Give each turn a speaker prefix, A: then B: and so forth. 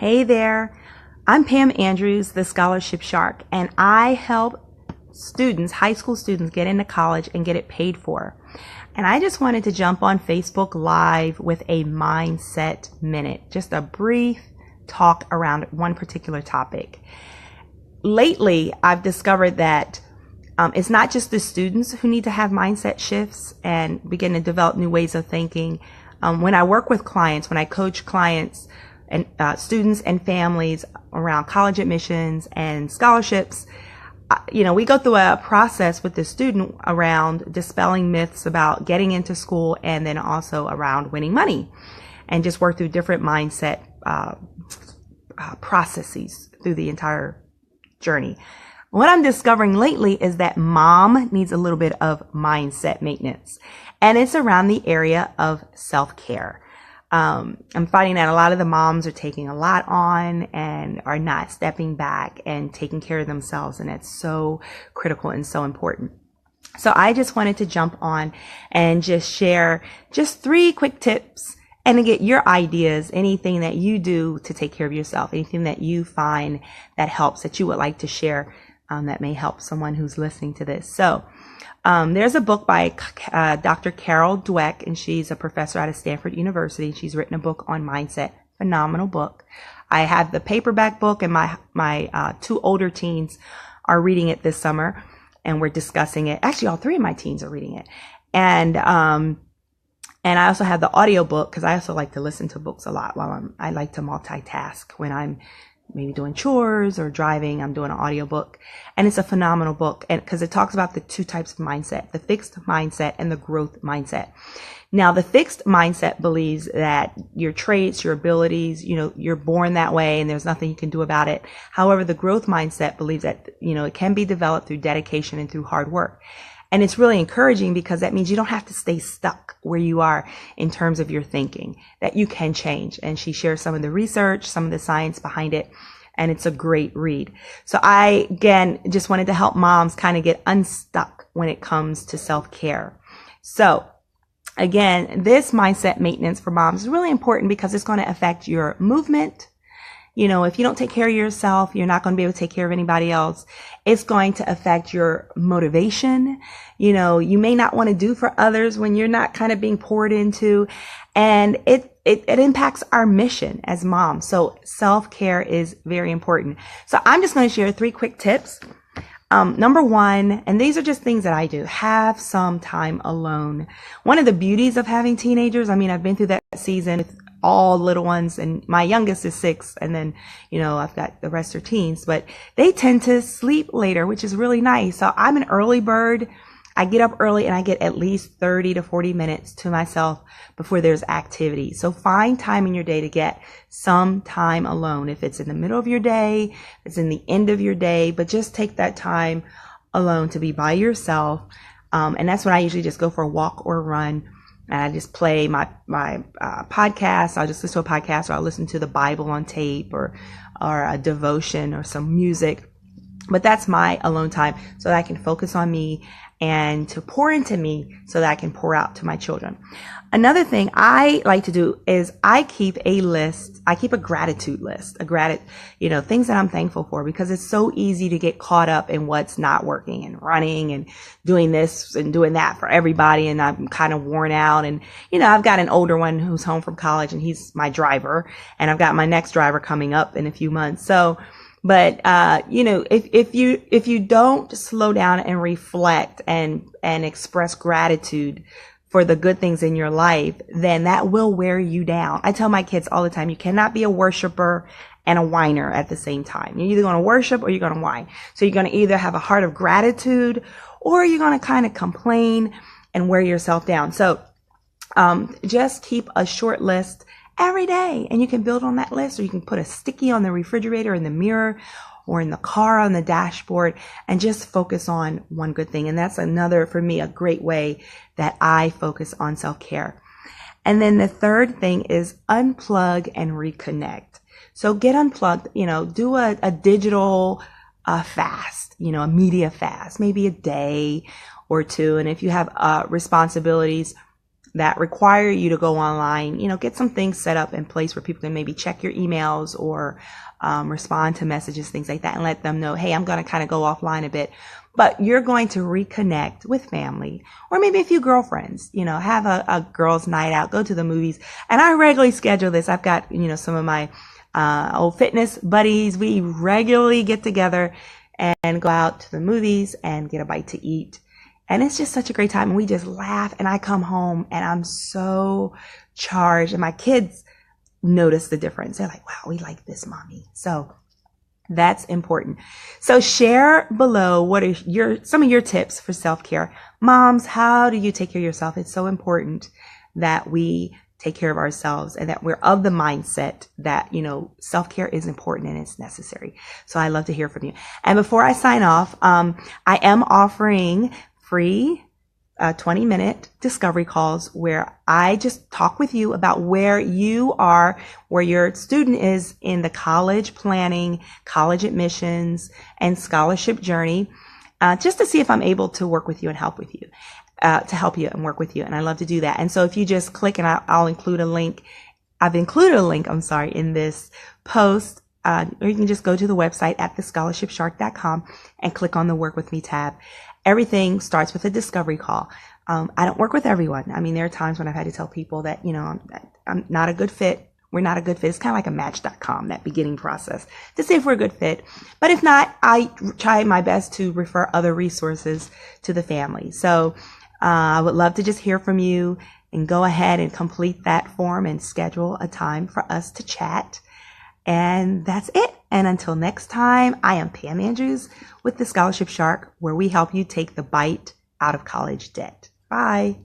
A: Hey there, I'm Pam Andrews, the Scholarship Shark, and I help students, high school students, get into college and get it paid for. And I just wanted to jump on Facebook Live with a Mindset Minute, just a brief talk around one particular topic. Lately, I've discovered that it's not just the students who need to have mindset shifts and begin to develop new ways of thinking. When I work with clients, when I coach clients, and students and families around college admissions and scholarships, we go through a process with the student around dispelling myths about getting into school and then also around winning money, and just work through different mindset processes through the entire journey. What I'm discovering lately is that mom needs a little bit of mindset maintenance, and it's around the area of self-care. I'm finding that a lot of the moms are taking a lot on and are not stepping back and taking care of themselves. And it's so critical and so important. So I just wanted to jump on and just share just 3 quick tips and to get your ideas, anything that you do to take care of yourself, anything that you find that helps, that you would like to share, that may help someone who's listening to this. So there's a book by Dr. Carol Dweck, and she's a professor out of Stanford University. She's written a book on mindset. Phenomenal book. I have the paperback book, and my 2 older teens are reading it this summer, and we're discussing it. Actually, all 3 of my teens are reading it. And I also have the audio book, because I also like to listen to books a lot I like to multitask when I'm maybe doing chores or driving. I'm doing an audiobook, and it's a phenomenal book, and because it talks about the 2 types of mindset, the fixed mindset and the growth mindset. Now, the fixed mindset believes that your traits, your abilities, you're born that way and there's nothing you can do about it. However, the growth mindset believes that, it can be developed through dedication and through hard work. And it's really encouraging, because that means you don't have to stay stuck where you are in terms of your thinking, that you can change. And she shares some of the research, some of the science behind it, and it's a great read. So I, again, just wanted to help moms kind of get unstuck when it comes to self-care. So again, this mindset maintenance for moms is really important, because it's going to affect your movement. If you don't take care of yourself, you're not going to be able to take care of anybody else. It's going to affect your motivation. You may not want to do for others when you're not kind of being poured into, and it impacts our mission as moms. So self-care is very important. So I'm just going to share 3 quick tips. Number 1, and these are just things that I do, have some time alone. One of the beauties of having teenagers, I've been through that season with all little ones, and my youngest is 6, and then, I've got the rest are teens, but they tend to sleep later, which is really nice. So I'm an early bird. I get up early and I get at least 30 to 40 minutes to myself before there's activity. So find time in your day to get some time alone. If it's in the middle of your day, it's in the end of your day, but just take that time alone to be by yourself. And that's when I usually just go for a walk or a run. And I just play my podcast. I'll just listen to a podcast, or I'll listen to the Bible on tape, or a devotion, or some music. But that's my alone time, so that I can focus on me and to pour into me, so that I can pour out to my children. Another thing I like to do is I keep a gratitude list, things that I'm thankful for, because it's so easy to get caught up in what's not working and running and doing this and doing that for everybody. And I'm kind of worn out. And, I've got an older one who's home from college, and he's my driver, and I've got my next driver coming up in a few months. So, but, if you don't slow down and reflect and express gratitude for the good things in your life, then that will wear you down. I tell my kids all the time, you cannot be a worshiper and a whiner at the same time. You're either going to worship or you're going to whine. So you're going to either have a heart of gratitude, or you're going to kind of complain and wear yourself down. So, just keep a short list every day, and you can build on that list, or you can put a sticky on the refrigerator, in the mirror, or in the car on the dashboard, and just focus on one good thing. And that's another, for me, a great way that I focus on self-care. And then the third thing is unplug and reconnect. So get unplugged, do a digital fast, a media fast, maybe a day or 2. And if you have responsibilities, that require you to go online, get some things set up in place where people can maybe check your emails or respond to messages, things like that, and let them know, hey, I'm going to kind of go offline a bit. But you're going to reconnect with family or maybe a few girlfriends, have a girls' night out, go to the movies. And I regularly schedule this. I've got, some of my old fitness buddies. We regularly get together and go out to the movies and get a bite to eat. And it's just such a great time. And we just laugh, and I come home and I'm so charged, and my kids notice the difference. They're like, wow, we like this, mommy. So that's important. So share below what are some of your tips for self-care. Moms, how do you take care of yourself? It's so important that we take care of ourselves and that we're of the mindset that, self-care is important and it's necessary. So I love to hear from you. And before I sign off, I am offering free 20-minute discovery calls where I just talk with you about where you are, where your student is in the college planning, college admissions, and scholarship journey, just to see if I'm able to work with you and help with you, to help you and work with you. And I love to do that. And so if you just click, and I'll include a link. I've included a link, in this post, or you can just go to the website at thescholarshipshark.com and click on the Work With Me tab. Everything starts with a discovery call. I don't work with everyone. There are times when I've had to tell people that, I'm not a good fit. We're not a good fit. It's kind of like a Match.com, that beginning process to see if we're a good fit. But if not, I try my best to refer other resources to the family. So I would love to just hear from you, and go ahead and complete that form and schedule a time for us to chat. And that's it. And until next time, I am Pam Andrews with the Scholarship Shark, where we help you take the bite out of college debt. Bye.